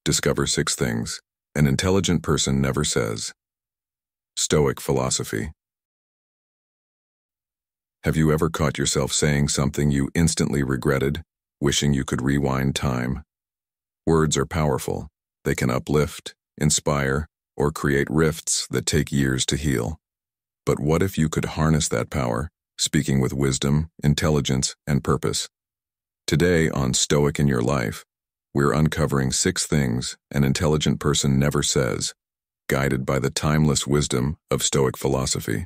Discover 6 things an intelligent person never says. Stoic philosophy. Have you ever caught yourself saying something you instantly regretted, wishing you could rewind time? Words are powerful. They can uplift, inspire, or create rifts that take years to heal. But what if you could harness that power, speaking with wisdom, intelligence, and purpose? Today on Stoic in Your Life, we're uncovering 6 things an intelligent person never says, guided by the timeless wisdom of Stoic philosophy.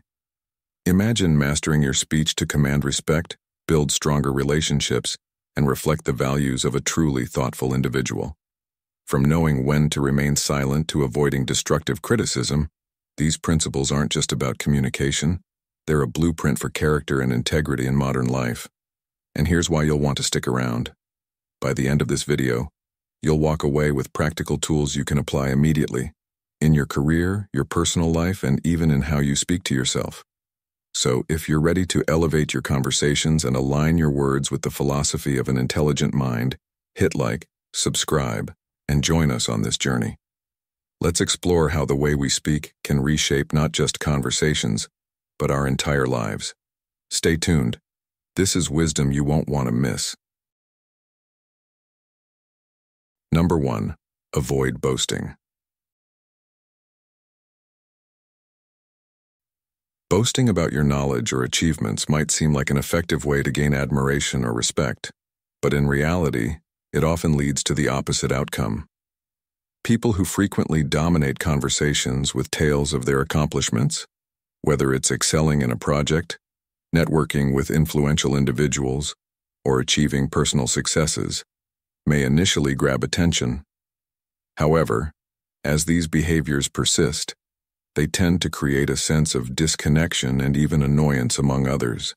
Imagine mastering your speech to command respect, build stronger relationships, and reflect the values of a truly thoughtful individual. From knowing when to remain silent to avoiding destructive criticism, these principles aren't just about communication, they're a blueprint for character and integrity in modern life. And here's why you'll want to stick around. By the end of this video, you'll walk away with practical tools you can apply immediately, in your career, your personal life, and even in how you speak to yourself. So, if you're ready to elevate your conversations and align your words with the philosophy of an intelligent mind, hit like, subscribe, and join us on this journey. Let's explore how the way we speak can reshape not just conversations, but our entire lives. Stay tuned. This is wisdom you won't want to miss. Number 1. Avoid boasting. Boasting about your knowledge or achievements might seem like an effective way to gain admiration or respect, but in reality, it often leads to the opposite outcome. People who frequently dominate conversations with tales of their accomplishments, whether it's excelling in a project, networking with influential individuals, or achieving personal successes, may initially grab attention. However, as these behaviors persist, they tend to create a sense of disconnection and even annoyance among others.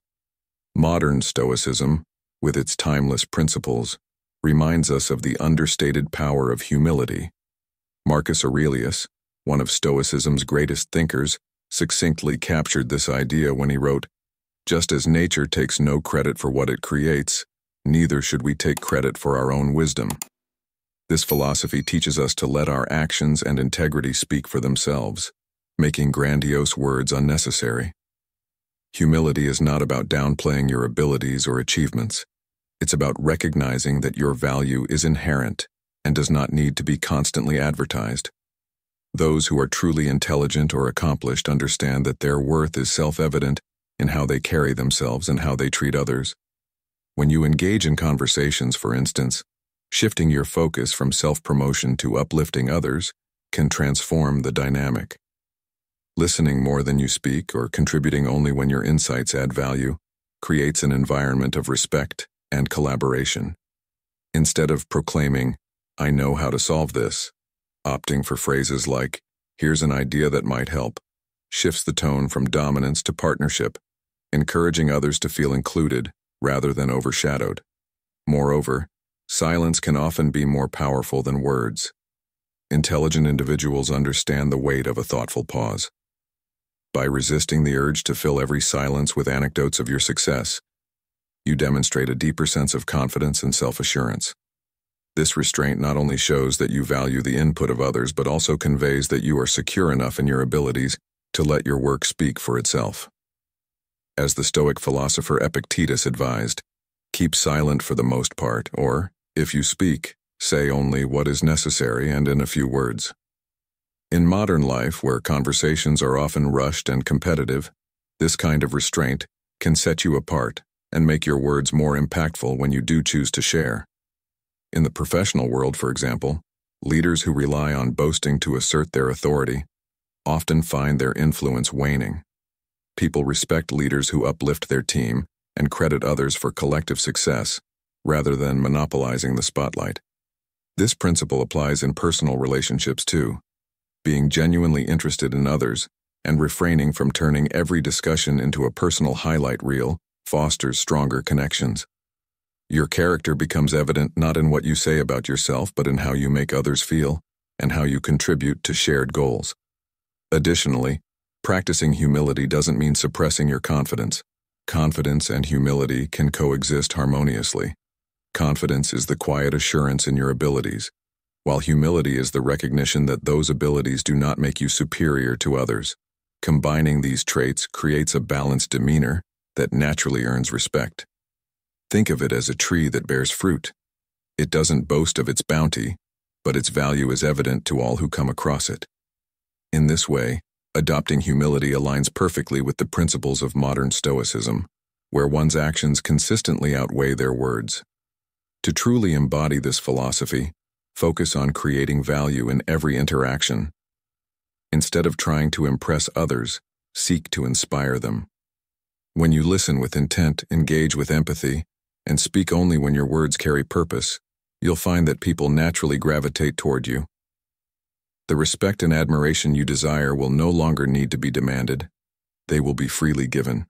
Modern Stoicism, with its timeless principles, reminds us of the understated power of humility. Marcus Aurelius, one of Stoicism's greatest thinkers, succinctly captured this idea when he wrote, "Just as nature takes no credit for what it creates, neither should we take credit for our own wisdom." This philosophy teaches us to let our actions and integrity speak for themselves, making grandiose words unnecessary. Humility is not about downplaying your abilities or achievements. It's about recognizing that your value is inherent and does not need to be constantly advertised. Those who are truly intelligent or accomplished understand that their worth is self-evident in how they carry themselves and how they treat others. When you engage in conversations, for instance, shifting your focus from self-promotion to uplifting others can transform the dynamic. Listening more than you speak or contributing only when your insights add value creates an environment of respect and collaboration. Instead of proclaiming, "I know how to solve this," opting for phrases like, "Here's an idea that might help," shifts the tone from dominance to partnership, encouraging others to feel included rather than overshadowed. Moreover, silence can often be more powerful than words. Intelligent individuals understand the weight of a thoughtful pause. By resisting the urge to fill every silence with anecdotes of your success, you demonstrate a deeper sense of confidence and self-assurance. This restraint not only shows that you value the input of others, but also conveys that you are secure enough in your abilities to let your work speak for itself. As the Stoic philosopher Epictetus advised, keep silent for the most part, or, if you speak, say only what is necessary and in a few words. In modern life, where conversations are often rushed and competitive, this kind of restraint can set you apart and make your words more impactful when you do choose to share. In the professional world, for example, leaders who rely on boasting to assert their authority often find their influence waning. People respect leaders who uplift their team and credit others for collective success, rather than monopolizing the spotlight. This principle applies in personal relationships too. Being genuinely interested in others and refraining from turning every discussion into a personal highlight reel fosters stronger connections. Your character becomes evident not in what you say about yourself, but in how you make others feel and how you contribute to shared goals. Additionally, practicing humility doesn't mean suppressing your confidence. Confidence and humility can coexist harmoniously. Confidence is the quiet assurance in your abilities. while humility is the recognition that those abilities do not make you superior to others. Combining these traits creates a balanced demeanor that naturally earns respect. Think of it as a tree that bears fruit. It doesn't boast of its bounty, but its value is evident to all who come across it. In this way, adopting humility aligns perfectly with the principles of modern Stoicism, where one's actions consistently outweigh their words. To truly embody this philosophy, focus on creating value in every interaction. Instead of trying to impress others, seek to inspire them. When you listen with intent, engage with empathy, and speak only when your words carry purpose, you'll find that people naturally gravitate toward you. The respect and admiration you desire will no longer need to be demanded. They will be freely given.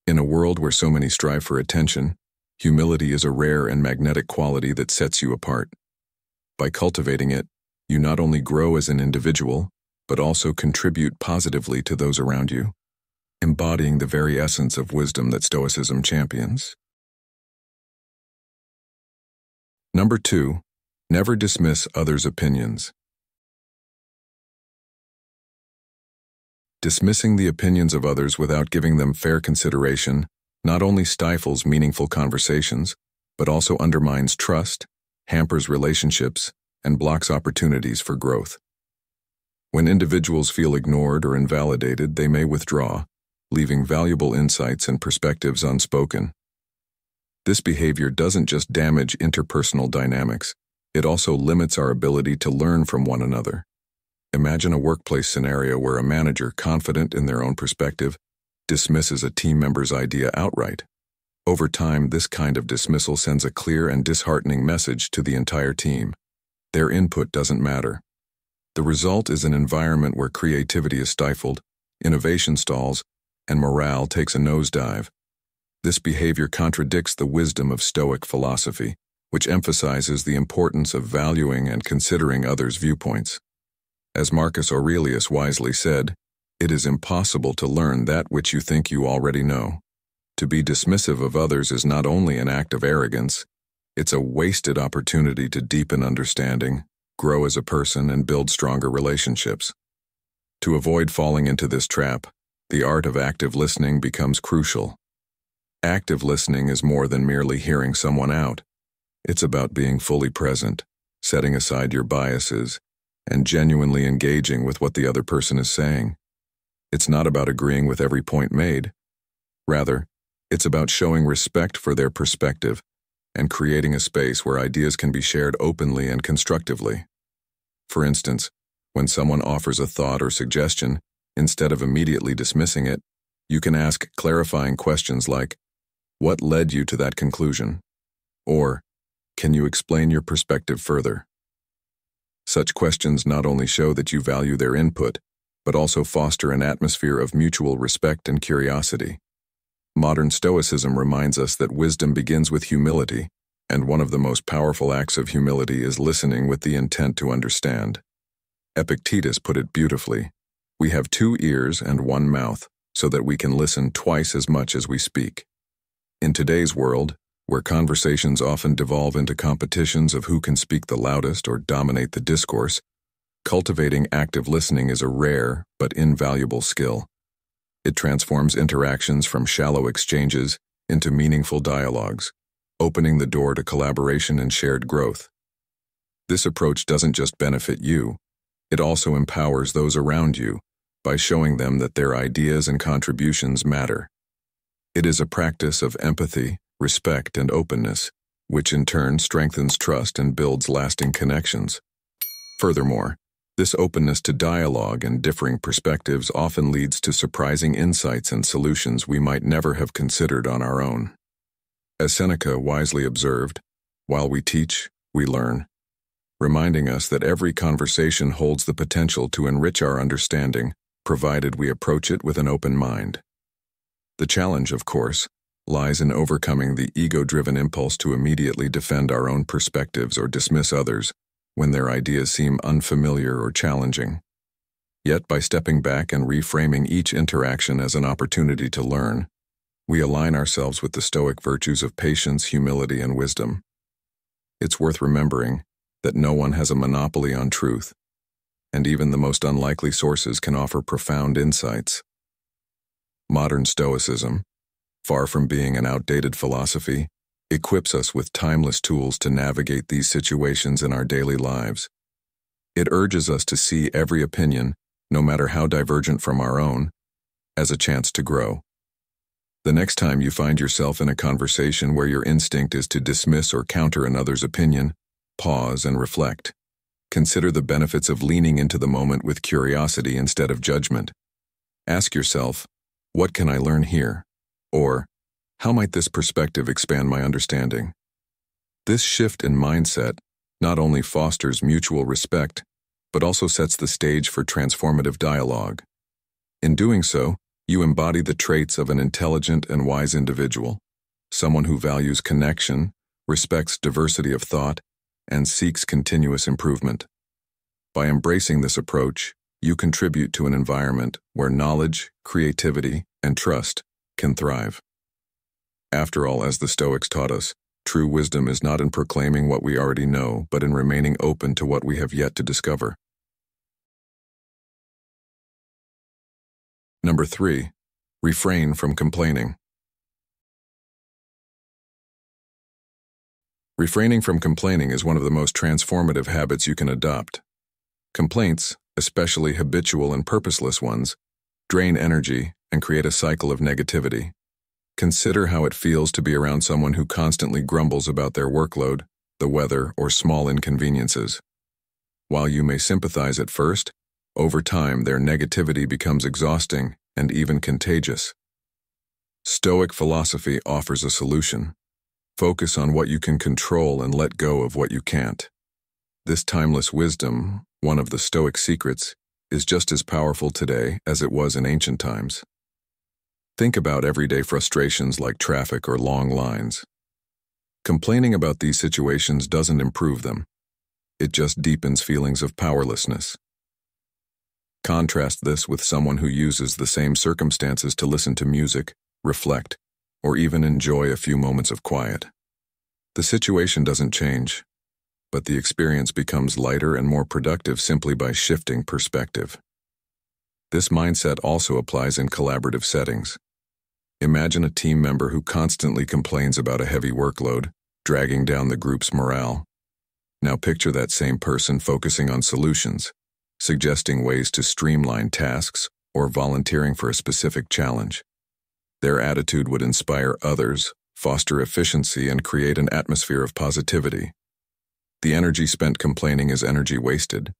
In a world where so many strive for attention, humility is a rare and magnetic quality that sets you apart. By cultivating it, you not only grow as an individual, but also contribute positively to those around you, embodying the very essence of wisdom that Stoicism champions. Number 2, never dismiss others' opinions. Dismissing the opinions of others without giving them fair consideration not only stifles meaningful conversations, but also undermines trust, hampers relationships, and blocks opportunities for growth. When individuals feel ignored or invalidated, they may withdraw, leaving valuable insights and perspectives unspoken. This behavior doesn't just damage interpersonal dynamics, it also limits our ability to learn from one another. Imagine a workplace scenario where a manager, confident in their own perspective, dismisses a team member's idea outright. Over time, this kind of dismissal sends a clear and disheartening message to the entire team. Their input doesn't matter. The result is an environment where creativity is stifled, innovation stalls, and morale takes a nosedive. This behavior contradicts the wisdom of Stoic philosophy, which emphasizes the importance of valuing and considering others' viewpoints. As Marcus Aurelius wisely said, "It is impossible to learn that which you think you already know." To be dismissive of others is not only an act of arrogance, it's a wasted opportunity to deepen understanding, grow as a person, and build stronger relationships. To avoid falling into this trap, the art of active listening becomes crucial. Active listening is more than merely hearing someone out. It's about being fully present, setting aside your biases, and genuinely engaging with what the other person is saying. It's not about agreeing with every point made. Rather, it's about showing respect for their perspective and creating a space where ideas can be shared openly and constructively. For instance, when someone offers a thought or suggestion, instead of immediately dismissing it, you can ask clarifying questions like, "What led you to that conclusion?" Or, "Can you explain your perspective further?" Such questions not only show that you value their input, but also foster an atmosphere of mutual respect and curiosity. Modern Stoicism reminds us that wisdom begins with humility, and one of the most powerful acts of humility is listening with the intent to understand. Epictetus put it beautifully, "We have 2 ears and 1 mouth, so that we can listen twice as much as we speak." In today's world, where conversations often devolve into competitions of who can speak the loudest or dominate the discourse, cultivating active listening is a rare but invaluable skill. It transforms interactions from shallow exchanges into meaningful dialogues, opening the door to collaboration and shared growth. This approach doesn't just benefit you, it also empowers those around you by showing them that their ideas and contributions matter. It is a practice of empathy, respect, and openness, which in turn strengthens trust and builds lasting connections. Furthermore, this openness to dialogue and differing perspectives often leads to surprising insights and solutions we might never have considered on our own. As Seneca wisely observed, "While we teach, we learn," reminding us that every conversation holds the potential to enrich our understanding, provided we approach it with an open mind. The challenge, of course, lies in overcoming the ego-driven impulse to immediately defend our own perspectives or dismiss others when their ideas seem unfamiliar or challenging. Yet by stepping back and reframing each interaction as an opportunity to learn, we align ourselves with the Stoic virtues of patience, humility, and wisdom. It's worth remembering, that no one has a monopoly on truth, and even the most unlikely sources can offer profound insights. Modern Stoicism, far from being an outdated philosophy, equips us with timeless tools to navigate these situations in our daily lives. It urges us to see every opinion, no matter how divergent from our own, as a chance to grow. The next time you find yourself in a conversation where your instinct is to dismiss or counter another's opinion, pause and reflect. Consider the benefits of leaning into the moment with curiosity instead of judgment. Ask yourself, what can I learn here? Or, how might this perspective expand my understanding? This shift in mindset not only fosters mutual respect, but also sets the stage for transformative dialogue. In doing so, you embody the traits of an intelligent and wise individual, someone who values connection, respects diversity of thought, and seeks continuous improvement. By embracing this approach, you contribute to an environment where knowledge, creativity, and trust can thrive. After all, as the Stoics taught us, true wisdom is not in proclaiming what we already know, but in remaining open to what we have yet to discover. Number 3. Refrain from complaining. Refraining from complaining is one of the most transformative habits you can adopt. Complaints, especially habitual and purposeless ones, drain energy and create a cycle of negativity. Consider how it feels to be around someone who constantly grumbles about their workload, the weather, or small inconveniences. While you may sympathize at first, over time their negativity becomes exhausting and even contagious. Stoic philosophy offers a solution. Focus on what you can control and let go of what you can't. This timeless wisdom, one of the Stoic secrets, is just as powerful today as it was in ancient times. Think about everyday frustrations like traffic or long lines. Complaining about these situations doesn't improve them. It just deepens feelings of powerlessness. Contrast this with someone who uses the same circumstances to listen to music, reflect, or even enjoy a few moments of quiet. The situation doesn't change, but the experience becomes lighter and more productive simply by shifting perspective. This mindset also applies in collaborative settings. Imagine a team member who constantly complains about a heavy workload, dragging down the group's morale. Now picture that same person focusing on solutions, suggesting ways to streamline tasks or volunteering for a specific challenge. Their attitude would inspire others, foster efficiency, and create an atmosphere of positivity. The energy spent complaining is energy wasted.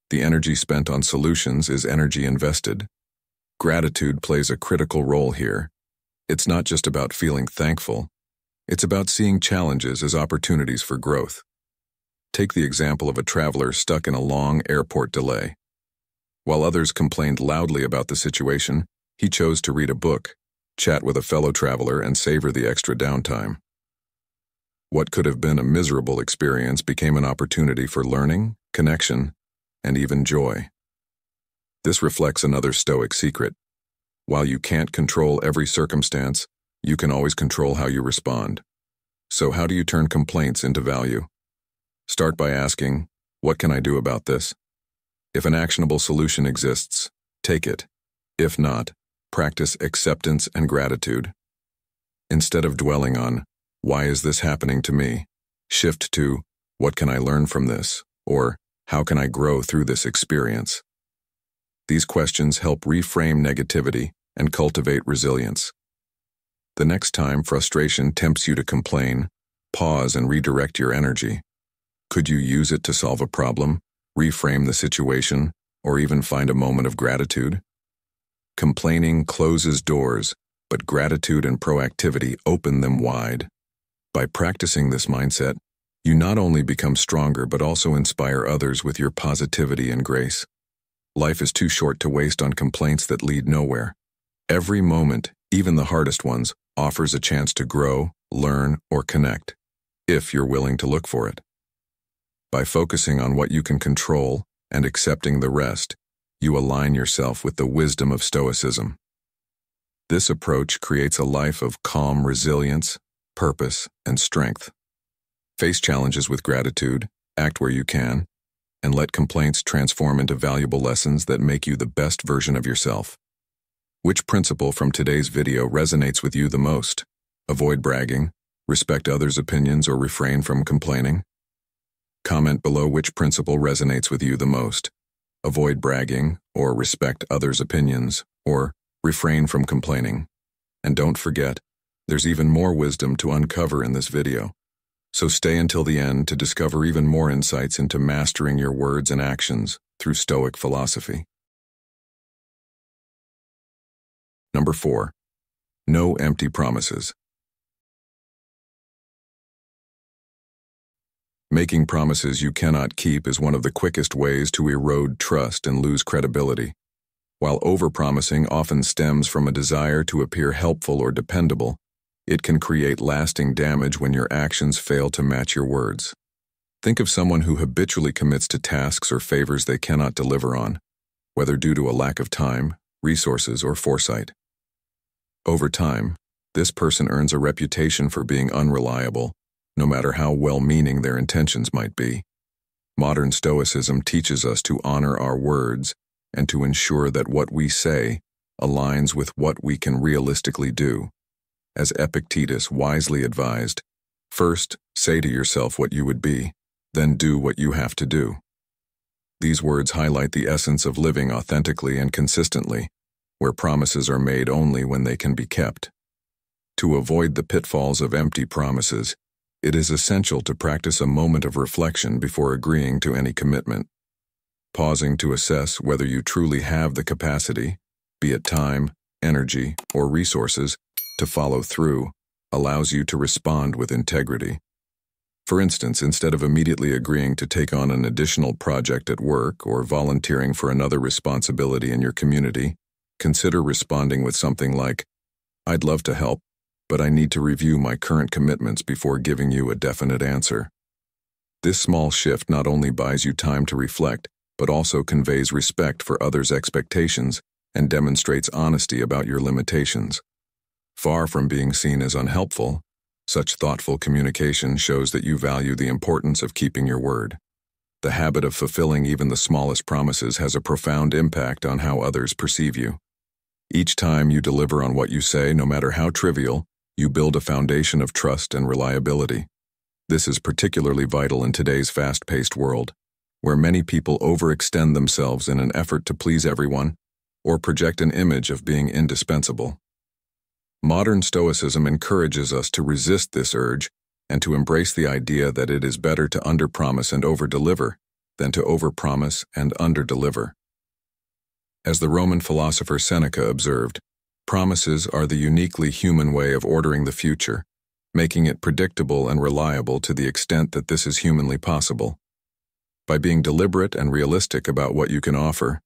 The energy spent on solutions is energy invested. Gratitude plays a critical role here. It's not just about feeling thankful. It's about seeing challenges as opportunities for growth. Take the example of a traveler stuck in a long airport delay. While others complained loudly about the situation, he chose to read a book, chat with a fellow traveler, and savor the extra downtime. What could have been a miserable experience became an opportunity for learning, connection, and even joy. This reflects another Stoic secret. While you can't control every circumstance, you can always control how you respond. So how do you turn complaints into value? Start by asking, what can I do about this? If an actionable solution exists, take it. If not, practice acceptance and gratitude. Instead of dwelling on, why is this happening to me? Shift to, what can I learn from this? Or, how can I grow through this experience? These questions help reframe negativity and cultivate resilience. The next time frustration tempts you to complain, pause and redirect your energy. Could you use it to solve a problem, reframe the situation, or even find a moment of gratitude? Complaining closes doors, but gratitude and proactivity open them wide. By practicing this mindset, you not only become stronger but also inspire others with your positivity and grace. Life is too short to waste on complaints that lead nowhere. Every moment, even the hardest ones, offers a chance to grow, learn, or connect, if you're willing to look for it. By focusing on what you can control and accepting the rest, you align yourself with the wisdom of Stoicism. This approach creates a life of calm resilience, purpose, and strength. Face challenges with gratitude, Act where you can, and let complaints transform into valuable lessons that make you the best version of yourself. Which principle from today's video resonates with you the most? Avoid bragging, respect others' opinions, or refrain from complaining? Comment below which principle resonates with you the most. Avoid bragging, or respect others' opinions, or refrain from complaining. And don't forget, there's even more wisdom to uncover in this video. So stay until the end to discover even more insights into mastering your words and actions through Stoic philosophy. Number 4. No empty promises. Making promises you cannot keep is one of the quickest ways to erode trust and lose credibility. While overpromising often stems from a desire to appear helpful or dependable, it can create lasting damage when your actions fail to match your words. Think of someone who habitually commits to tasks or favors they cannot deliver on, whether due to a lack of time, resources, or foresight. Over time, this person earns a reputation for being unreliable, no matter how well-meaning their intentions might be. Modern Stoicism teaches us to honor our words and to ensure that what we say aligns with what we can realistically do. As Epictetus wisely advised, first, say to yourself what you would be, then do what you have to do. These words highlight the essence of living authentically and consistently, where promises are made only when they can be kept. To avoid the pitfalls of empty promises, it is essential to practice a moment of reflection before agreeing to any commitment. Pausing to assess whether you truly have the capacity, be it time, energy, or resources, to follow through, allows you to respond with integrity. For instance, instead of immediately agreeing to take on an additional project at work or volunteering for another responsibility in your community, consider responding with something like, "I'd love to help, but I need to review my current commitments before giving you a definite answer." This small shift not only buys you time to reflect, but also conveys respect for others' expectations and demonstrates honesty about your limitations. Far from being seen as unhelpful, such thoughtful communication shows that you value the importance of keeping your word. The habit of fulfilling even the smallest promises has a profound impact on how others perceive you. Each time you deliver on what you say, no matter how trivial, you build a foundation of trust and reliability. This is particularly vital in today's fast-paced world, where many people overextend themselves in an effort to please everyone or project an image of being indispensable. Modern Stoicism encourages us to resist this urge and to embrace the idea that it is better to underpromise and overdeliver than to overpromise and underdeliver. As the Roman philosopher Seneca observed, promises are the uniquely human way of ordering the future, making it predictable and reliable to the extent that this is humanly possible. By being deliberate and realistic about what you can offer,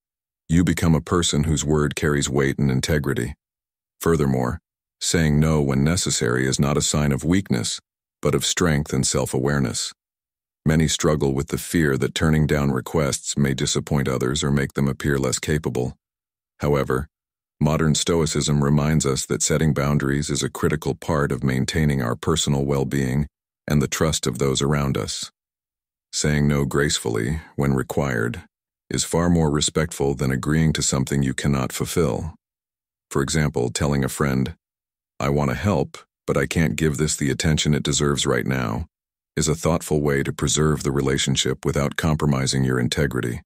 you become a person whose word carries weight and integrity. Furthermore, saying no when necessary is not a sign of weakness, but of strength and self-awareness. Many struggle with the fear that turning down requests may disappoint others or make them appear less capable. However, modern Stoicism reminds us that setting boundaries is a critical part of maintaining our personal well-being and the trust of those around us. Saying no gracefully, when required, is far more respectful than agreeing to something you cannot fulfill. For example, telling a friend, "I want to help, but I can't give this the attention it deserves right now," is a thoughtful way to preserve the relationship without compromising your integrity.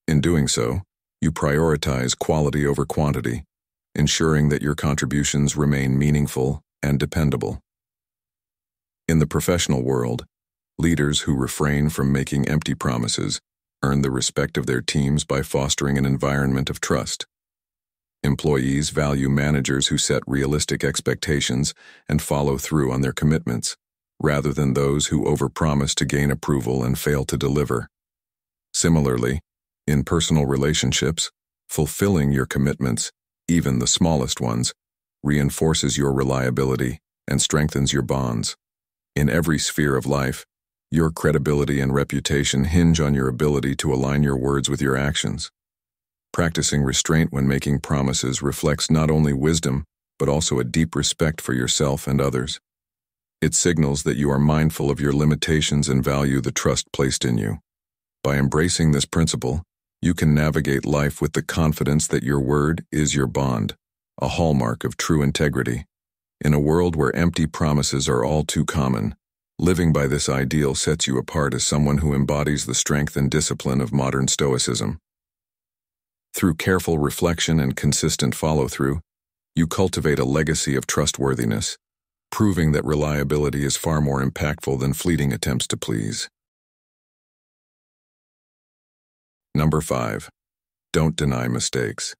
In doing so, you prioritize quality over quantity, ensuring that your contributions remain meaningful and dependable. In the professional world, leaders who refrain from making empty promises earn the respect of their teams by fostering an environment of trust. Employees value managers who set realistic expectations and follow through on their commitments, rather than those who overpromise to gain approval and fail to deliver. Similarly, in personal relationships, fulfilling your commitments, even the smallest ones, reinforces your reliability and strengthens your bonds. In every sphere of life, your credibility and reputation hinge on your ability to align your words with your actions. Practicing restraint when making promises reflects not only wisdom, but also a deep respect for yourself and others. It signals that you are mindful of your limitations and value the trust placed in you. By embracing this principle, you can navigate life with the confidence that your word is your bond, a hallmark of true integrity. In a world where empty promises are all too common, living by this ideal sets you apart as someone who embodies the strength and discipline of modern Stoicism. Through careful reflection and consistent follow-through, you cultivate a legacy of trustworthiness, proving that reliability is far more impactful than fleeting attempts to please. Number 5. Don't deny mistakes.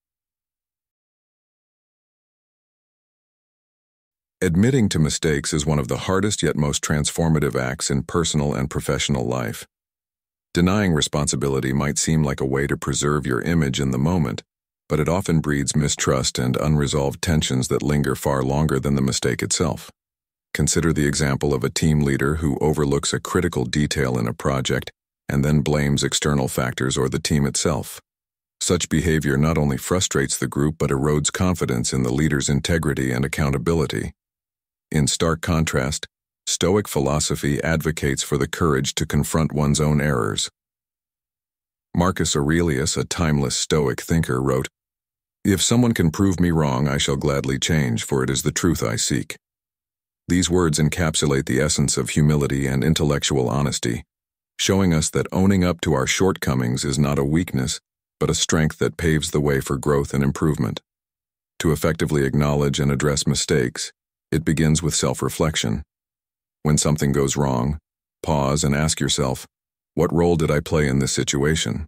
Admitting to mistakes is one of the hardest yet most transformative acts in personal and professional life. Denying responsibility might seem like a way to preserve your image in the moment, but it often breeds mistrust and unresolved tensions that linger far longer than the mistake itself. Consider the example of a team leader who overlooks a critical detail in a project and then blames external factors or the team itself. Such behavior not only frustrates the group but erodes confidence in the leader's integrity and accountability. In stark contrast, Stoic philosophy advocates for the courage to confront one's own errors. Marcus Aurelius, a timeless Stoic thinker, wrote, "If someone can prove me wrong, I shall gladly change, for it is the truth I seek." These words encapsulate the essence of humility and intellectual honesty, showing us that owning up to our shortcomings is not a weakness, but a strength that paves the way for growth and improvement. To effectively acknowledge and address mistakes, it begins with self-reflection. When something goes wrong, pause and ask yourself, what role did I play in this situation?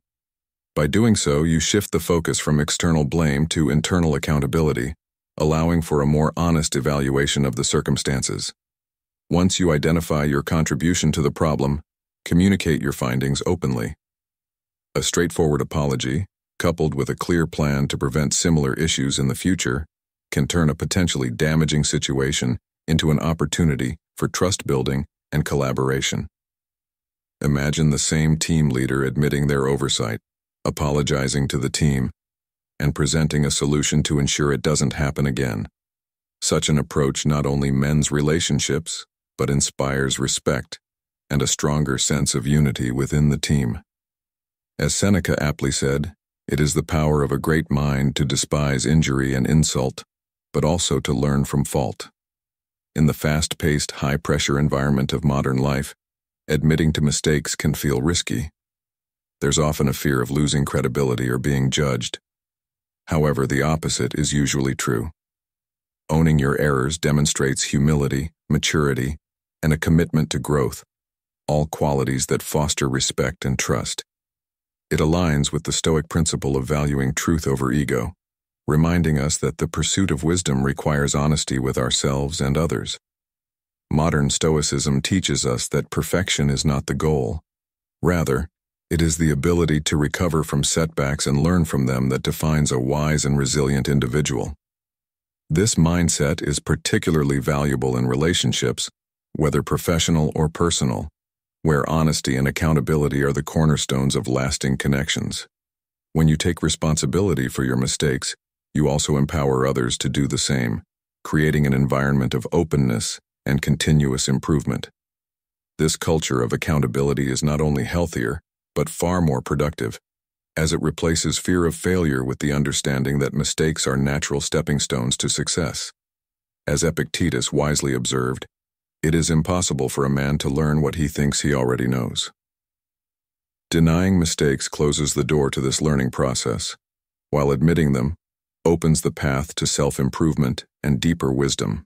By doing so, you shift the focus from external blame to internal accountability, allowing for a more honest evaluation of the circumstances. Once you identify your contribution to the problem, communicate your findings openly. A straightforward apology, coupled with a clear plan to prevent similar issues in the future, can turn a potentially damaging situation into an opportunity for trust building and collaboration. Imagine the same team leader admitting their oversight, apologizing to the team, and presenting a solution to ensure it doesn't happen again. Such an approach not only mends relationships, but inspires respect and a stronger sense of unity within the team. As Seneca aptly said, it is the power of a great mind to despise injury and insult, but also to learn from fault. In the fast-paced, high-pressure environment of modern life, admitting to mistakes can feel risky. There's often a fear of losing credibility or being judged. However, the opposite is usually true. Owning your errors demonstrates humility, maturity, and a commitment to growth, all qualities that foster respect and trust. It aligns with the Stoic principle of valuing truth over ego, reminding us that the pursuit of wisdom requires honesty with ourselves and others. Modern Stoicism teaches us that perfection is not the goal. Rather, it is the ability to recover from setbacks and learn from them that defines a wise and resilient individual. This mindset is particularly valuable in relationships, whether professional or personal, where honesty and accountability are the cornerstones of lasting connections. When you take responsibility for your mistakes, you also empower others to do the same, creating an environment of openness and continuous improvement. This culture of accountability is not only healthier, but far more productive, as it replaces fear of failure with the understanding that mistakes are natural stepping stones to success. As Epictetus wisely observed, it is impossible for a man to learn what he thinks he already knows. Denying mistakes closes the door to this learning process, while admitting them opens the path to self-improvement and deeper wisdom.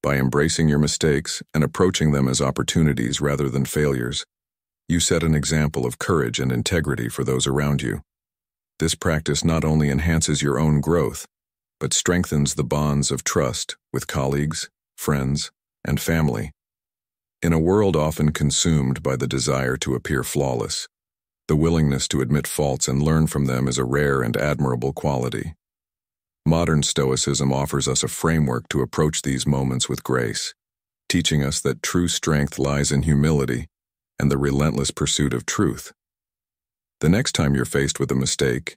By embracing your mistakes and approaching them as opportunities rather than failures, you set an example of courage and integrity for those around you. This practice not only enhances your own growth, but strengthens the bonds of trust with colleagues, friends, and family. In a world often consumed by the desire to appear flawless, the willingness to admit faults and learn from them is a rare and admirable quality. Modern Stoicism offers us a framework to approach these moments with grace, teaching us that true strength lies in humility and the relentless pursuit of truth. The next time you're faced with a mistake,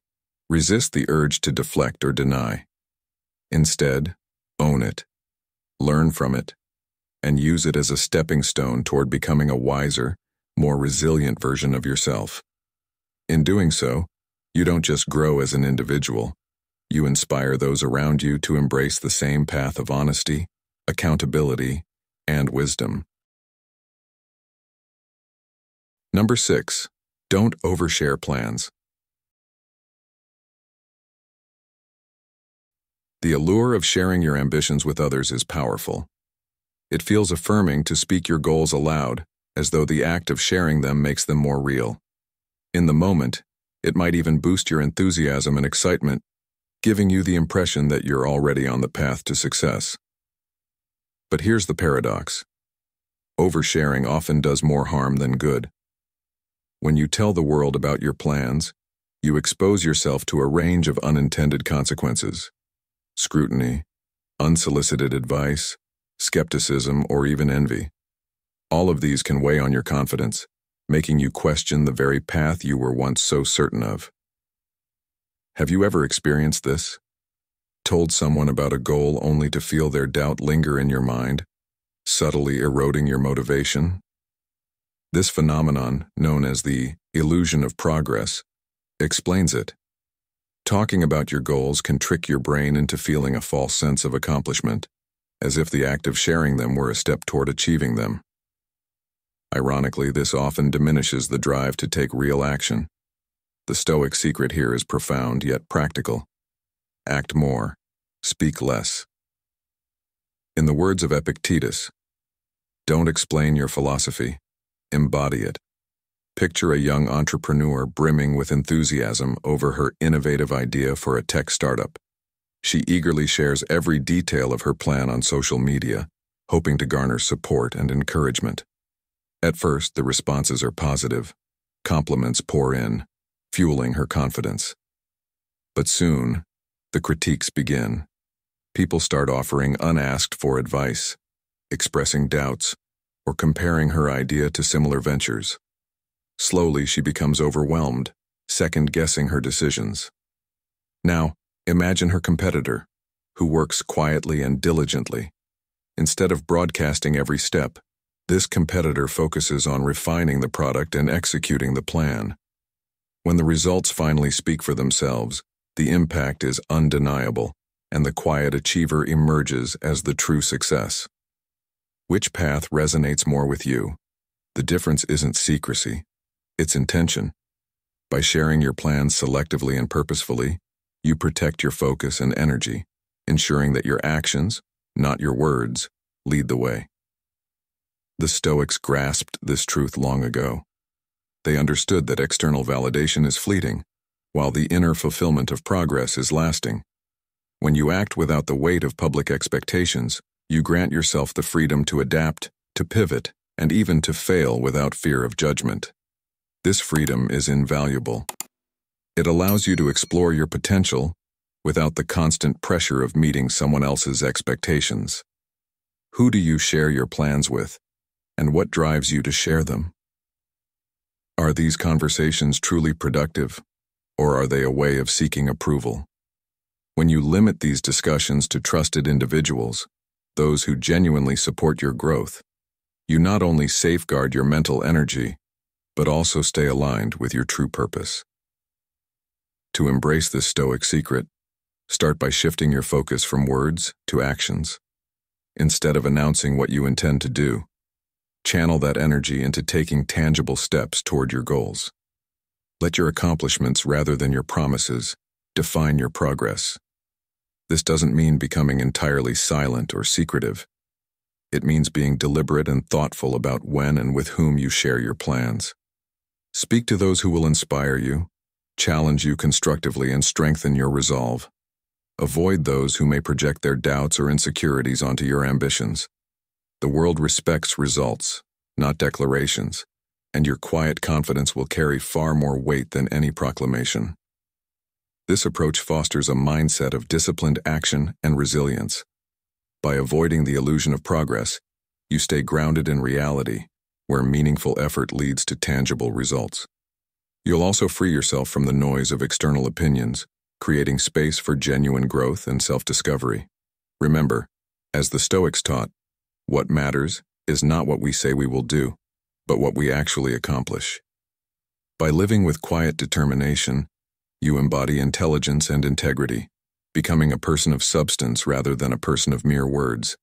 resist the urge to deflect or deny. Instead, own it, learn from it, and use it as a stepping stone toward becoming a wiser, more resilient version of yourself. In doing so, you don't just grow as an individual, you inspire those around you to embrace the same path of honesty, accountability, and wisdom. Number 6. Don't overshare plans. The allure of sharing your ambitions with others is powerful. It feels affirming to speak your goals aloud, as though the act of sharing them makes them more real. In the moment, it might even boost your enthusiasm and excitement, giving you the impression that you're already on the path to success. But here's the paradox. Oversharing often does more harm than good. When you tell the world about your plans, you expose yourself to a range of unintended consequences: scrutiny, unsolicited advice, skepticism, or even envy. All of these can weigh on your confidence, making you question the very path you were once so certain of. Have you ever experienced this? Told someone about a goal only to feel their doubt linger in your mind, subtly eroding your motivation? This phenomenon, known as the illusion of progress, explains it. Talking about your goals can trick your brain into feeling a false sense of accomplishment, as if the act of sharing them were a step toward achieving them. Ironically, this often diminishes the drive to take real action. The Stoic secret here is profound yet practical. Act more, speak less. In the words of Epictetus, don't explain your philosophy, embody it. Picture a young entrepreneur brimming with enthusiasm over her innovative idea for a tech startup. She eagerly shares every detail of her plan on social media, hoping to garner support and encouragement. At first, the responses are positive. Compliments pour in, fueling her confidence. But soon, the critiques begin. People start offering unasked-for advice, expressing doubts, or comparing her idea to similar ventures. Slowly, she becomes overwhelmed, second-guessing her decisions. Now, imagine her competitor, who works quietly and diligently. Instead of broadcasting every step, this competitor focuses on refining the product and executing the plan. When the results finally speak for themselves, the impact is undeniable, and the quiet achiever emerges as the true success. Which path resonates more with you? The difference isn't secrecy, it's intention. By sharing your plans selectively and purposefully, you protect your focus and energy, ensuring that your actions, not your words, lead the way. The Stoics grasped this truth long ago. They understood that external validation is fleeting, while the inner fulfillment of progress is lasting. When you act without the weight of public expectations, you grant yourself the freedom to adapt, to pivot, and even to fail without fear of judgment. This freedom is invaluable. It allows you to explore your potential without the constant pressure of meeting someone else's expectations. Who do you share your plans with, and what drives you to share them? Are these conversations truly productive, or are they a way of seeking approval? When you limit these discussions to trusted individuals, those who genuinely support your growth, you not only safeguard your mental energy, but also stay aligned with your true purpose. To embrace this Stoic secret, start by shifting your focus from words to actions. Instead of announcing what you intend to do, channel that energy into taking tangible steps toward your goals. Let your accomplishments rather than your promises define your progress. This doesn't mean becoming entirely silent or secretive. It means being deliberate and thoughtful about when and with whom you share your plans. Speak to those who will inspire you, challenge you constructively, and strengthen your resolve. Avoid those who may project their doubts or insecurities onto your ambitions. The world respects results, not declarations, and your quiet confidence will carry far more weight than any proclamation. This approach fosters a mindset of disciplined action and resilience. By avoiding the illusion of progress, you stay grounded in reality, where meaningful effort leads to tangible results. You'll also free yourself from the noise of external opinions, creating space for genuine growth and self-discovery. Remember, as the Stoics taught, What matters is not what we say we will do, but what we actually accomplish. By living with quiet determination, you embody intelligence and integrity, becoming a person of substance rather than a person of mere words.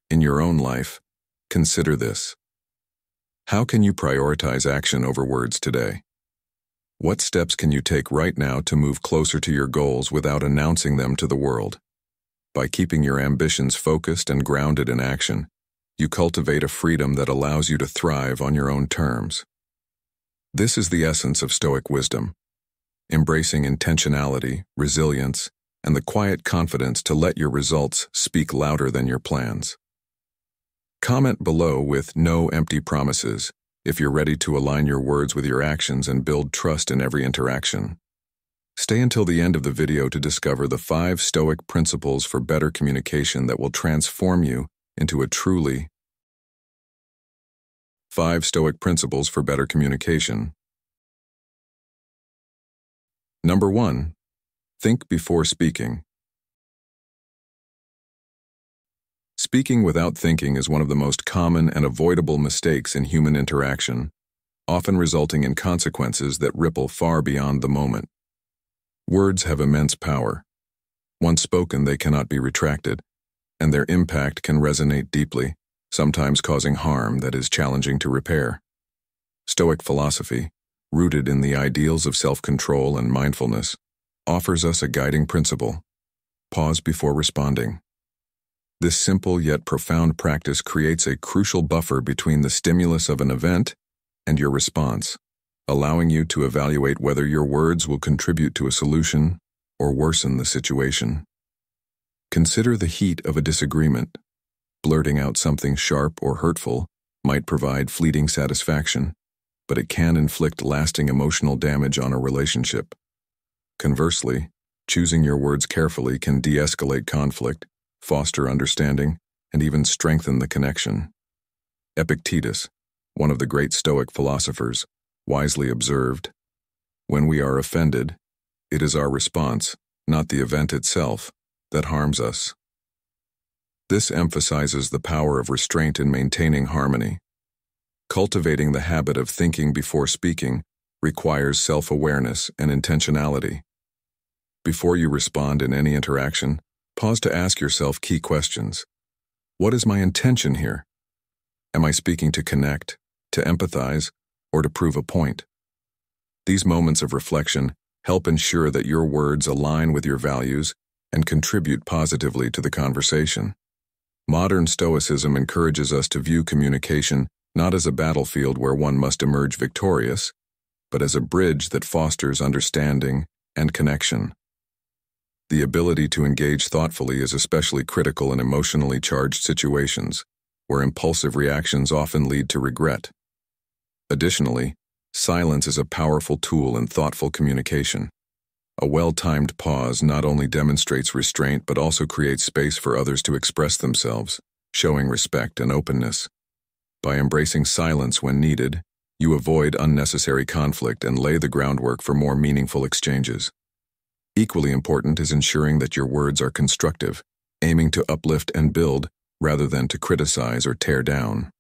In your own life, consider this. How can you prioritize action over words today? What steps can you take right now to move closer to your goals without announcing them to the world? By keeping your ambitions focused and grounded in action, you cultivate a freedom that allows you to thrive on your own terms. This is the essence of Stoic wisdom, embracing intentionality, resilience, and the quiet confidence to let your results speak louder than your plans. Comment below with "No empty promises" if you're ready to align your words with your actions and build trust in every interaction. Stay until the end of the video to discover the 5 Stoic principles for better communication that will transform you into a truly 5 Stoic principles for better communication. Number 1. Think before speaking. Speaking without thinking is one of the most common and avoidable mistakes in human interaction, often resulting in consequences that ripple far beyond the moment. Words have immense power. Once spoken, they cannot be retracted, and their impact can resonate deeply, sometimes causing harm that is challenging to repair. Stoic philosophy, rooted in the ideals of self-control and mindfulness, offers us a guiding principle: pause before responding. This simple yet profound practice creates a crucial buffer between the stimulus of an event and your response, allowing you to evaluate whether your words will contribute to a solution or worsen the situation. Consider the heat of a disagreement. Blurting out something sharp or hurtful might provide fleeting satisfaction, but it can inflict lasting emotional damage on a relationship. Conversely, choosing your words carefully can de-escalate conflict, foster understanding, and even strengthen the connection. Epictetus, one of the great Stoic philosophers, wisely observed, "When we are offended, it is our response, not the event itself, that harms us." This emphasizes the power of restraint in maintaining harmony. Cultivating the habit of thinking before speaking requires self-awareness and intentionality. Before you respond in any interaction, pause to ask yourself key questions. What is my intention here? Am I speaking to connect, to empathize, or to prove a point? These moments of reflection help ensure that your words align with your values and contribute positively to the conversation. Modern Stoicism encourages us to view communication not as a battlefield where one must emerge victorious, but as a bridge that fosters understanding and connection. The ability to engage thoughtfully is especially critical in emotionally charged situations, where impulsive reactions often lead to regret. Additionally, silence is a powerful tool in thoughtful communication. A well-timed pause not only demonstrates restraint but also creates space for others to express themselves, showing respect and openness. By embracing silence when needed, you avoid unnecessary conflict and lay the groundwork for more meaningful exchanges. Equally important is ensuring that your words are constructive, aiming to uplift and build rather than to criticize or tear down.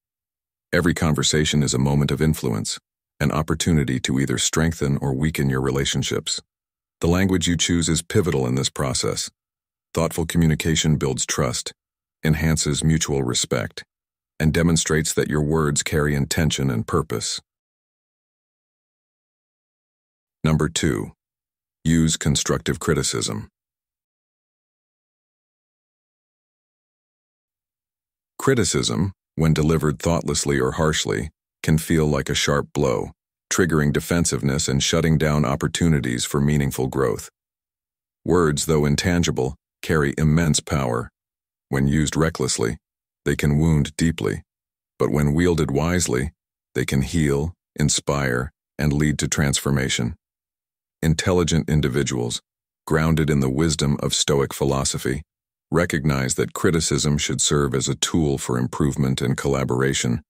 Every conversation is a moment of influence, an opportunity to either strengthen or weaken your relationships. The language you choose is pivotal in this process. Thoughtful communication builds trust, enhances mutual respect, and demonstrates that your words carry intention and purpose. Number 2. Use constructive criticism. Criticism, when delivered thoughtlessly or harshly, can feel like a sharp blow, triggering defensiveness and shutting down opportunities for meaningful growth. Words, though intangible, carry immense power. When used recklessly, they can wound deeply, but when wielded wisely, they can heal, inspire, and lead to transformation. Intelligent individuals, grounded in the wisdom of Stoic philosophy, recognize that criticism should serve as a tool for improvement and collaboration,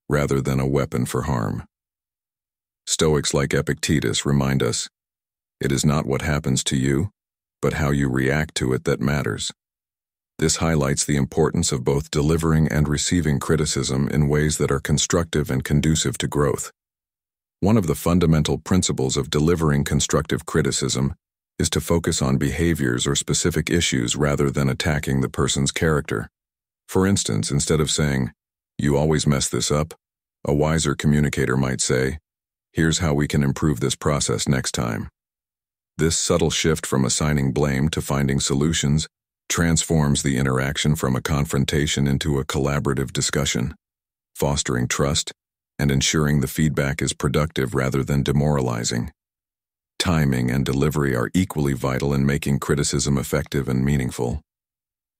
rather than a weapon for harm. Stoics like Epictetus remind us, it is not what happens to you, but how you react to it that matters. This highlights the importance of both delivering and receiving criticism in ways that are constructive and conducive to growth. One of the fundamental principles of delivering constructive criticism is to focus on behaviors or specific issues rather than attacking the person's character. For instance, instead of saying, "You always mess this up," a wiser communicator might say, "Here's how we can improve this process next time." This subtle shift from assigning blame to finding solutions transforms the interaction from a confrontation into a collaborative discussion, fostering trust and ensuring the feedback is productive rather than demoralizing. Timing and delivery are equally vital in making criticism effective and meaningful.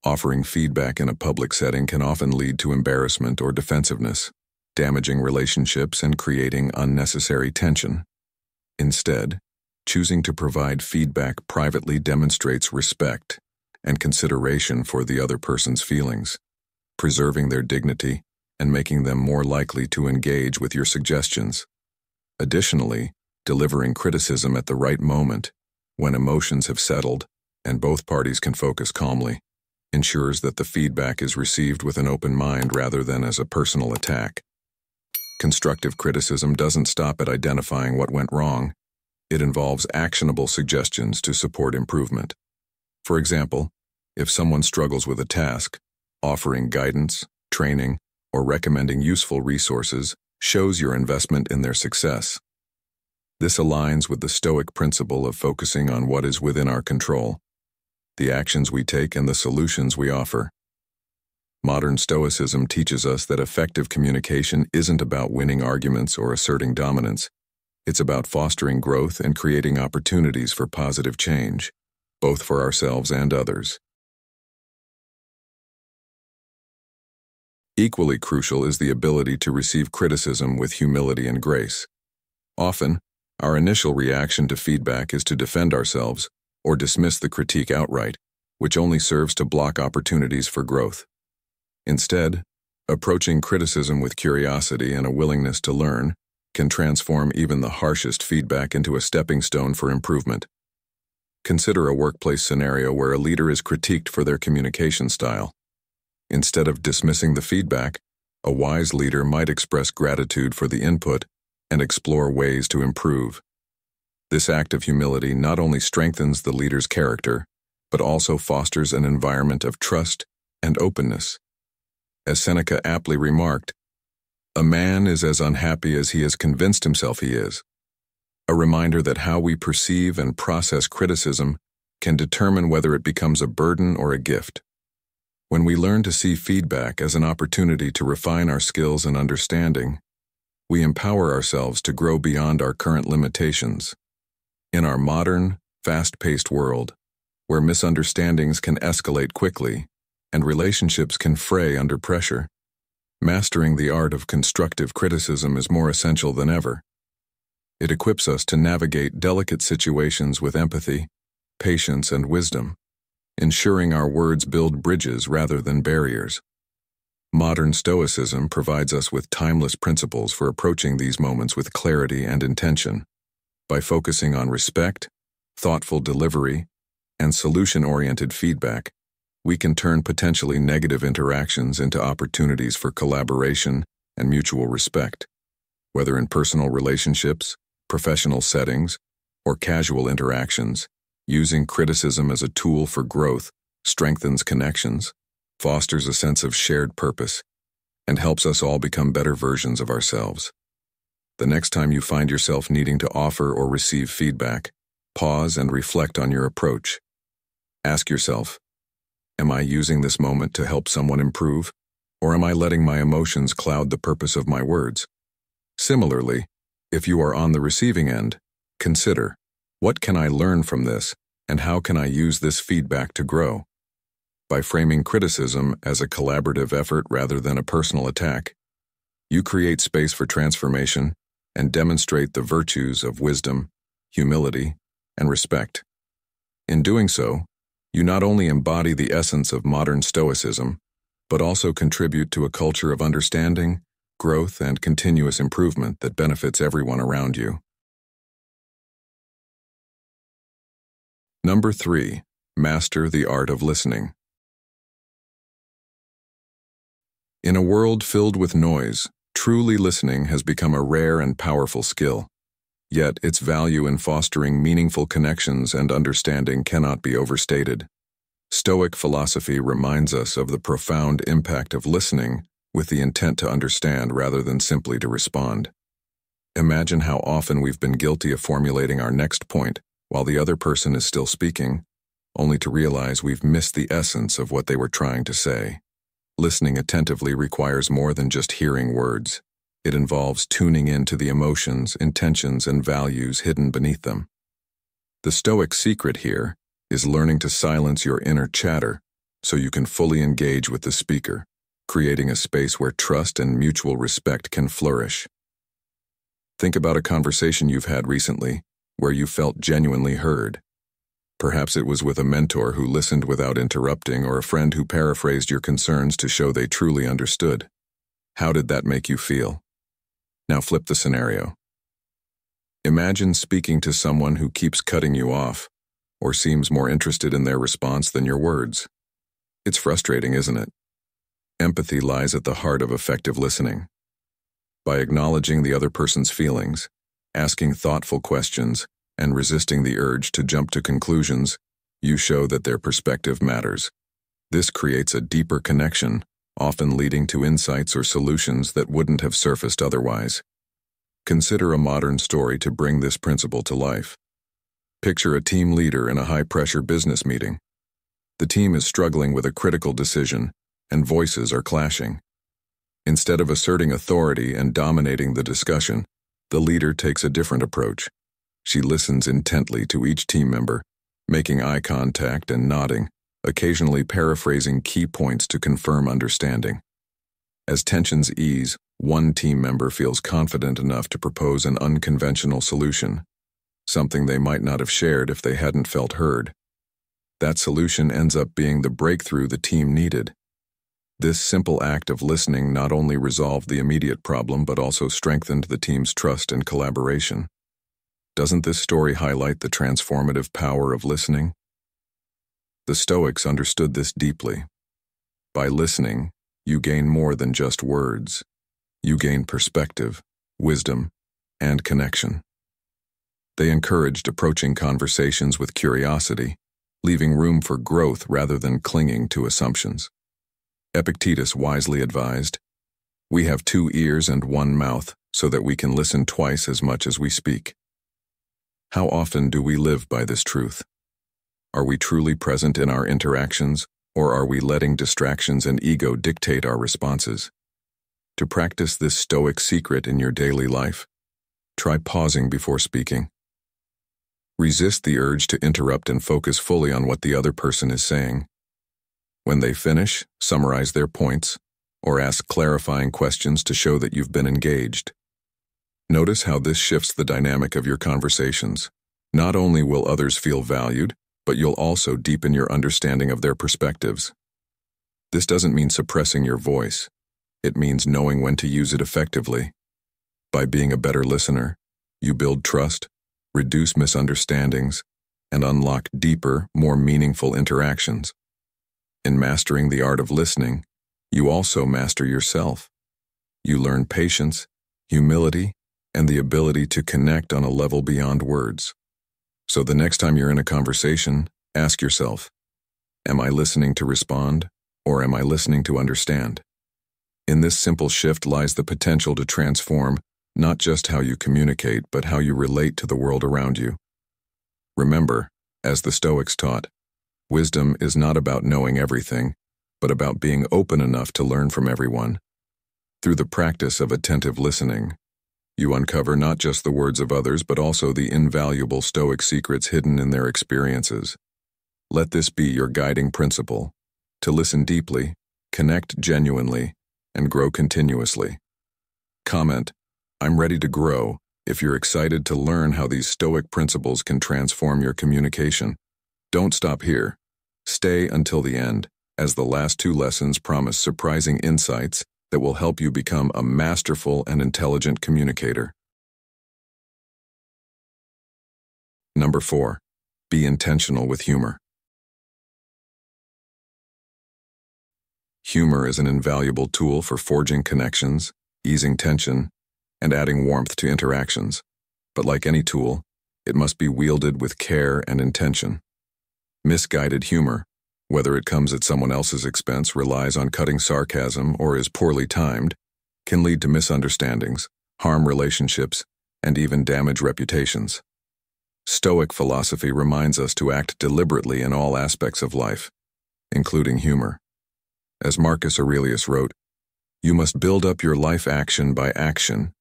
Offering feedback in a public setting can often lead to embarrassment or defensiveness, damaging relationships and creating unnecessary tension. Instead, choosing to provide feedback privately demonstrates respect and consideration for the other person's feelings, preserving their dignity and making them more likely to engage with your suggestions. Additionally, delivering criticism at the right moment, when emotions have settled and both parties can focus calmly, ensures that the feedback is received with an open mind rather than as a personal attack. Constructive criticism doesn't stop at identifying what went wrong. It involves actionable suggestions to support improvement. For example, if someone struggles with a task, offering guidance, training, or recommending useful resources shows your investment in their success. This aligns with the Stoic principle of focusing on what is within our control, the actions we take and the solutions we offer. Modern Stoicism teaches us that effective communication isn't about winning arguments or asserting dominance. It's about fostering growth and creating opportunities for positive change, both for ourselves and others. Equally crucial is the ability to receive criticism with humility and grace. Often, our initial reaction to feedback is to defend ourselves or dismiss the critique outright, which only serves to block opportunities for growth. Instead, approaching criticism with curiosity and a willingness to learn can transform even the harshest feedback into a stepping stone for improvement. Consider a workplace scenario where a leader is critiqued for their communication style. Instead of dismissing the feedback, a wise leader might express gratitude for the input and explore ways to improve. This act of humility not only strengthens the leader's character, but also fosters an environment of trust and openness. As Seneca aptly remarked, "A man is as unhappy as he has convinced himself he is." A reminder that how we perceive and process criticism can determine whether it becomes a burden or a gift. When we learn to see feedback as an opportunity to refine our skills and understanding, we empower ourselves to grow beyond our current limitations. In our modern, fast-paced world, where misunderstandings can escalate quickly and relationships can fray under pressure, mastering the art of constructive criticism is more essential than ever. It equips us to navigate delicate situations with empathy, patience, and wisdom, ensuring our words build bridges rather than barriers. Modern Stoicism provides us with timeless principles for approaching these moments with clarity and intention. By focusing on respect, thoughtful delivery, and solution-oriented feedback, we can turn potentially negative interactions into opportunities for collaboration and mutual respect. Whether in personal relationships, professional settings, or casual interactions, using criticism as a tool for growth strengthens connections, fosters a sense of shared purpose, and helps us all become better versions of ourselves. The next time you find yourself needing to offer or receive feedback, pause and reflect on your approach. Ask yourself, am I using this moment to help someone improve, or am I letting my emotions cloud the purpose of my words? Similarly, if you are on the receiving end, consider, what can I learn from this, and how can I use this feedback to grow? By framing criticism as a collaborative effort rather than a personal attack, you create space for transformation and demonstrate the virtues of wisdom, humility, and respect. In doing so, you not only embody the essence of modern Stoicism, but also contribute to a culture of understanding, growth, and continuous improvement that benefits everyone around you. Number 3. Master the art of listening. In a world filled with noise, truly listening has become a rare and powerful skill. Yet its value in fostering meaningful connections and understanding cannot be overstated. Stoic philosophy reminds us of the profound impact of listening with the intent to understand rather than simply to respond. Imagine how often we've been guilty of formulating our next point while the other person is still speaking, only to realize we've missed the essence of what they were trying to say. Listening attentively requires more than just hearing words. It involves tuning in to the emotions, intentions, and values hidden beneath them. The Stoic secret here is learning to silence your inner chatter so you can fully engage with the speaker, creating a space where trust and mutual respect can flourish. Think about a conversation you've had recently where you felt genuinely heard. Perhaps it was with a mentor who listened without interrupting or a friend who paraphrased your concerns to show they truly understood. How did that make you feel? Now flip the scenario. Imagine speaking to someone who keeps cutting you off or seems more interested in their response than your words. It's frustrating, isn't it? Empathy lies at the heart of effective listening. By acknowledging the other person's feelings, asking thoughtful questions, and resisting the urge to jump to conclusions, you show that their perspective matters. This creates a deeper connection, often leading to insights or solutions that wouldn't have surfaced otherwise. Consider a modern story to bring this principle to life. Picture a team leader in a high-pressure business meeting. The team is struggling with a critical decision, and voices are clashing. Instead of asserting authority and dominating the discussion, the leader takes a different approach. She listens intently to each team member, making eye contact and nodding, occasionally paraphrasing key points to confirm understanding. As tensions ease, one team member feels confident enough to propose an unconventional solution, something they might not have shared if they hadn't felt heard. That solution ends up being the breakthrough the team needed. This simple act of listening not only resolved the immediate problem but also strengthened the team's trust and collaboration. Doesn't this story highlight the transformative power of listening? The Stoics understood this deeply. By listening, you gain more than just words. You gain perspective, wisdom, and connection. They encouraged approaching conversations with curiosity, leaving room for growth rather than clinging to assumptions. Epictetus wisely advised, "We have 2 ears and 1 mouth so that we can listen twice as much as we speak." How often do we live by this truth? Are we truly present in our interactions, or are we letting distractions and ego dictate our responses? To practice this Stoic secret in your daily life, try pausing before speaking. Resist the urge to interrupt and focus fully on what the other person is saying. When they finish, summarize their points, or ask clarifying questions to show that you've been engaged. Notice how this shifts the dynamic of your conversations. Not only will others feel valued, but you'll also deepen your understanding of their perspectives. This doesn't mean suppressing your voice. It means knowing when to use it effectively. By being a better listener, you build trust, reduce misunderstandings, and unlock deeper, more meaningful interactions. In mastering the art of listening, you also master yourself. You learn patience, humility, and the ability to connect on a level beyond words. So the next time you're in a conversation, ask yourself, am I listening to respond, or am I listening to understand? In this simple shift lies the potential to transform not just how you communicate, but how you relate to the world around you. Remember, as the Stoics taught, wisdom is not about knowing everything, but about being open enough to learn from everyone. Through the practice of attentive listening, you uncover not just the words of others, but also the invaluable Stoic secrets hidden in their experiences. Let this be your guiding principle: to listen deeply, connect genuinely, and grow continuously. Comment, "I'm ready to grow," if you're excited to learn how these Stoic principles can transform your communication. Don't stop here. Stay until the end, as the last 2 lessons promise surprising insights that will help you become a masterful and intelligent communicator. Number 4. Be intentional with humor. Humor is an invaluable tool for forging connections, easing tension, and adding warmth to interactions. But like any tool, it must be wielded with care and intention. Misguided humor, whether it comes at someone else's expense, relies on cutting sarcasm, or is poorly timed, can lead to misunderstandings, harm relationships, and even damage reputations. Stoic philosophy reminds us to act deliberately in all aspects of life, including humor. As Marcus Aurelius wrote, "You must build up your life action by action,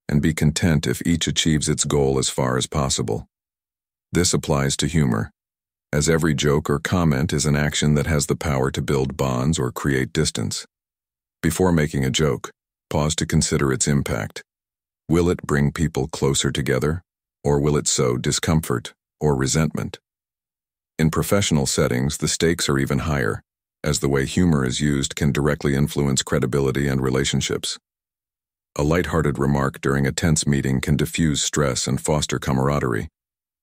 and be content if each achieves its goal as far as possible." This applies to humor, as every joke or comment is an action that has the power to build bonds or create distance. Before making a joke, pause to consider its impact. Will it bring people closer together, or will it sow discomfort or resentment? In professional settings, the stakes are even higher, as the way humor is used can directly influence credibility and relationships. A lighthearted remark during a tense meeting can diffuse stress and foster camaraderie,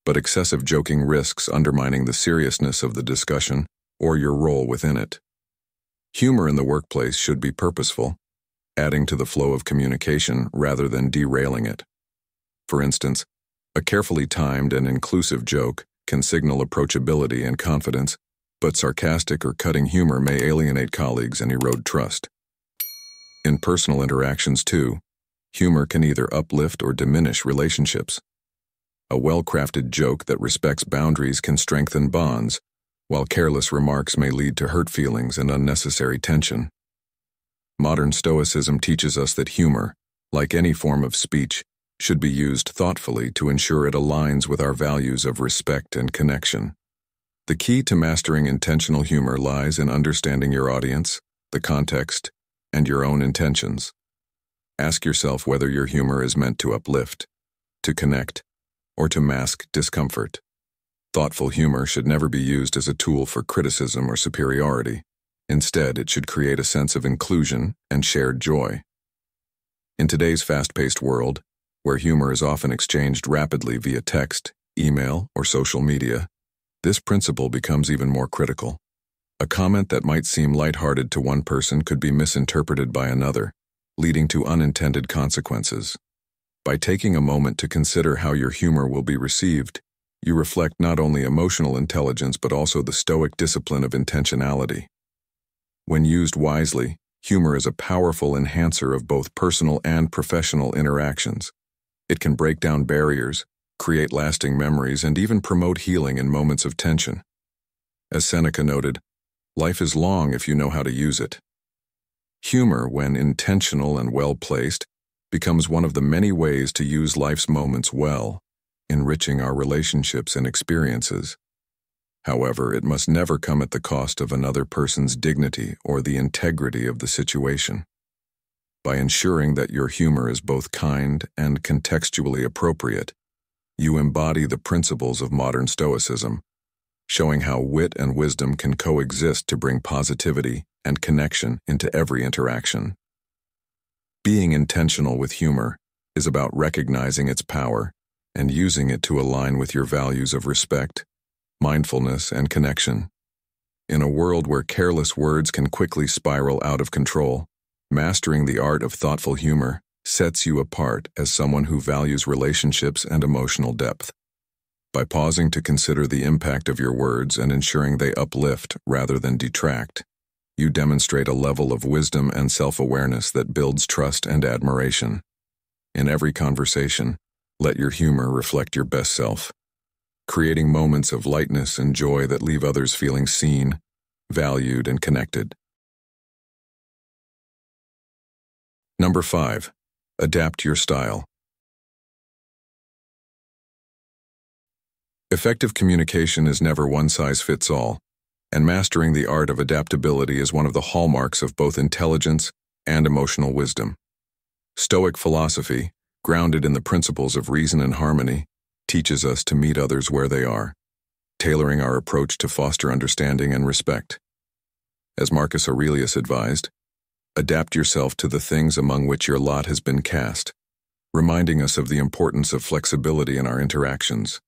but excessive joking risks undermining the seriousness of the discussion or your role within it. Humor in the workplace should be purposeful, adding to the flow of communication rather than derailing it. For instance, a carefully timed and inclusive joke can signal approachability and confidence, but sarcastic or cutting humor may alienate colleagues and erode trust. In personal interactions, too, humor can either uplift or diminish relationships. A well-crafted joke that respects boundaries can strengthen bonds, while careless remarks may lead to hurt feelings and unnecessary tension. Modern Stoicism teaches us that humor, like any form of speech, should be used thoughtfully to ensure it aligns with our values of respect and connection. The key to mastering intentional humor lies in understanding your audience, the context, and your own intentions. Ask yourself whether your humor is meant to uplift, to connect, or to mask discomfort. Thoughtful humor should never be used as a tool for criticism or superiority. Instead, it should create a sense of inclusion and shared joy. In today's fast-paced world, where humor is often exchanged rapidly via text, email, or social media, this principle becomes even more critical. A comment that might seem lighthearted to one person could be misinterpreted by another, leading to unintended consequences. By taking a moment to consider how your humor will be received, you reflect not only emotional intelligence but also the Stoic discipline of intentionality. When used wisely, humor is a powerful enhancer of both personal and professional interactions. It can break down barriers, create lasting memories, and even promote healing in moments of tension. As Seneca noted, life is long if you know how to use it. Humor, when intentional and well-placed, becomes one of the many ways to use life's moments well, enriching our relationships and experiences. However, it must never come at the cost of another person's dignity or the integrity of the situation. By ensuring that your humor is both kind and contextually appropriate, you embody the principles of modern Stoicism, showing how wit and wisdom can coexist to bring positivity and connection into every interaction. Being intentional with humor is about recognizing its power and using it to align with your values of respect, mindfulness, and connection. In a world where careless words can quickly spiral out of control, mastering the art of thoughtful humor sets you apart as someone who values relationships and emotional depth. By pausing to consider the impact of your words and ensuring they uplift rather than detract, you demonstrate a level of wisdom and self-awareness that builds trust and admiration. In every conversation, let your humor reflect your best self, creating moments of lightness and joy that leave others feeling seen, valued, and connected. Number 5. Adapt your style. Effective communication is never one size fits all, and mastering the art of adaptability is one of the hallmarks of both intelligence and emotional wisdom. Stoic philosophy, grounded in the principles of reason and harmony, teaches us to meet others where they are, tailoring our approach to foster understanding and respect. As Marcus Aurelius advised, adapt yourself to the things among which your lot has been cast, reminding us of the importance of flexibility in our interactions.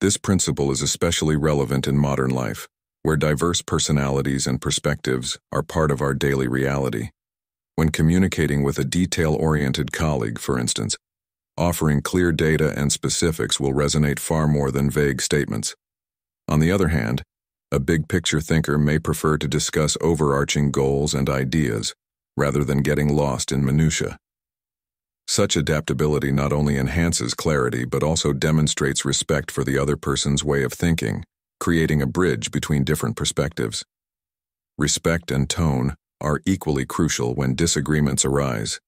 This principle is especially relevant in modern life, where diverse personalities and perspectives are part of our daily reality. When communicating with a detail-oriented colleague, for instance, offering clear data and specifics will resonate far more than vague statements. On the other hand, a big-picture thinker may prefer to discuss overarching goals and ideas, rather than getting lost in minutiae. Such adaptability not only enhances clarity but also demonstrates respect for the other person's way of thinking, creating a bridge between different perspectives. Respect and tone are equally crucial when disagreements arise.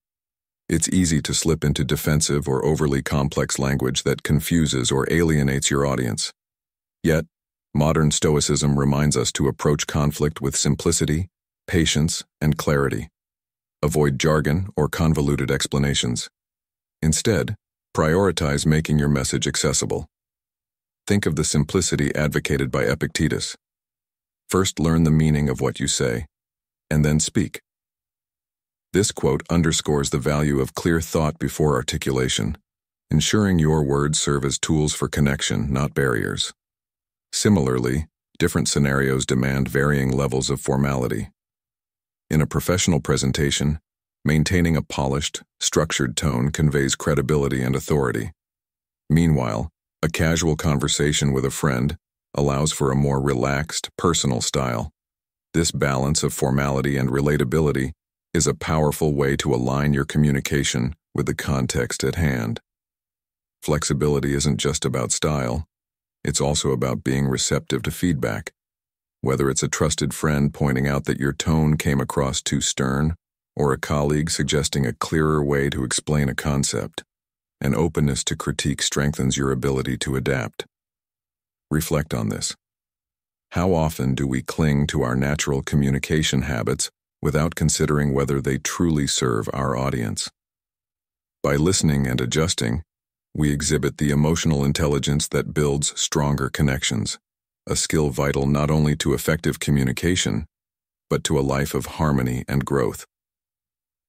It's easy to slip into defensive or overly complex language that confuses or alienates your audience. Yet, modern Stoicism reminds us to approach conflict with simplicity, patience, and clarity. Avoid jargon or convoluted explanations. Instead, prioritize making your message accessible. Think of the simplicity advocated by Epictetus. First, learn the meaning of what you say, and then speak. This quote underscores the value of clear thought before articulation, ensuring your words serve as tools for connection, not barriers. Similarly, different scenarios demand varying levels of formality. In a professional presentation, maintaining a polished, structured tone conveys credibility and authority. Meanwhile, a casual conversation with a friend allows for a more relaxed, personal style. This balance of formality and relatability is a powerful way to align your communication with the context at hand. Flexibility isn't just about style, it's also about being receptive to feedback. Whether it's a trusted friend pointing out that your tone came across too stern, or a colleague suggesting a clearer way to explain a concept, an openness to critique strengthens your ability to adapt. Reflect on this. How often do we cling to our natural communication habits without considering whether they truly serve our audience? By listening and adjusting, we exhibit the emotional intelligence that builds stronger connections, a skill vital not only to effective communication, but to a life of harmony and growth.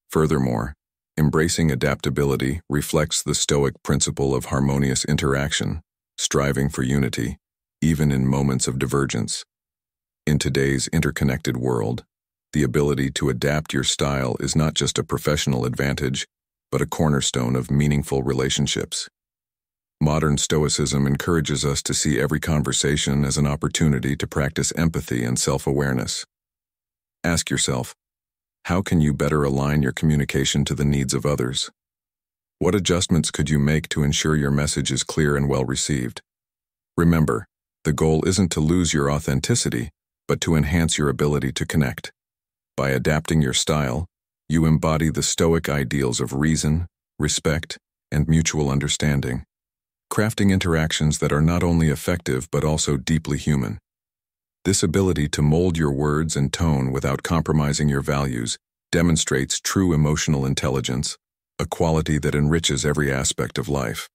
Furthermore, embracing adaptability reflects the Stoic principle of harmonious interaction, striving for unity, even in moments of divergence. In today's interconnected world, the ability to adapt your style is not just a professional advantage, but a cornerstone of meaningful relationships. Modern Stoicism encourages us to see every conversation as an opportunity to practice empathy and self-awareness. Ask yourself, how can you better align your communication to the needs of others? What adjustments could you make to ensure your message is clear and well received? Remember, the goal isn't to lose your authenticity, but to enhance your ability to connect. By adapting your style, you embody the Stoic ideals of reason, respect, and mutual understanding, crafting interactions that are not only effective but also deeply human. This ability to mold your words and tone without compromising your values demonstrates true emotional intelligence, a quality that enriches every aspect of life.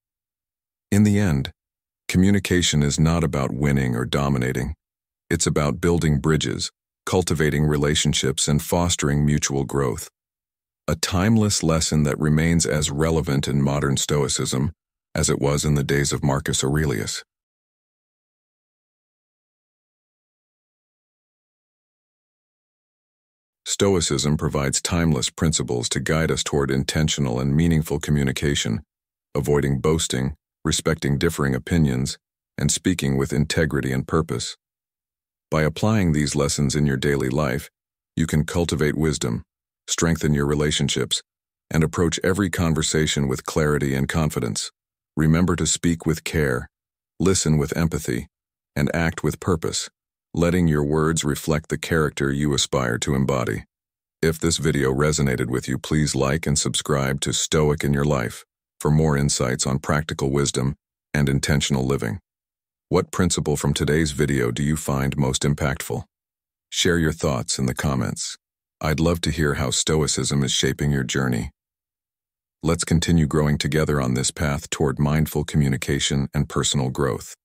In the end, communication is not about winning or dominating. It's about building bridges, cultivating relationships, and fostering mutual growth. A timeless lesson that remains as relevant in modern Stoicism as it was in the days of Marcus Aurelius. Stoicism provides timeless principles to guide us toward intentional and meaningful communication, avoiding boasting, respecting differing opinions, and speaking with integrity and purpose. By applying these lessons in your daily life, you can cultivate wisdom, strengthen your relationships, and approach every conversation with clarity and confidence. Remember to speak with care, listen with empathy, and act with purpose, letting your words reflect the character you aspire to embody. If this video resonated with you, please like and subscribe to Stoic in Your Life for more insights on practical wisdom and intentional living. What principle from today's video do you find most impactful? Share your thoughts in the comments. I'd love to hear how Stoicism is shaping your journey. Let's continue growing together on this path toward mindful communication and personal growth.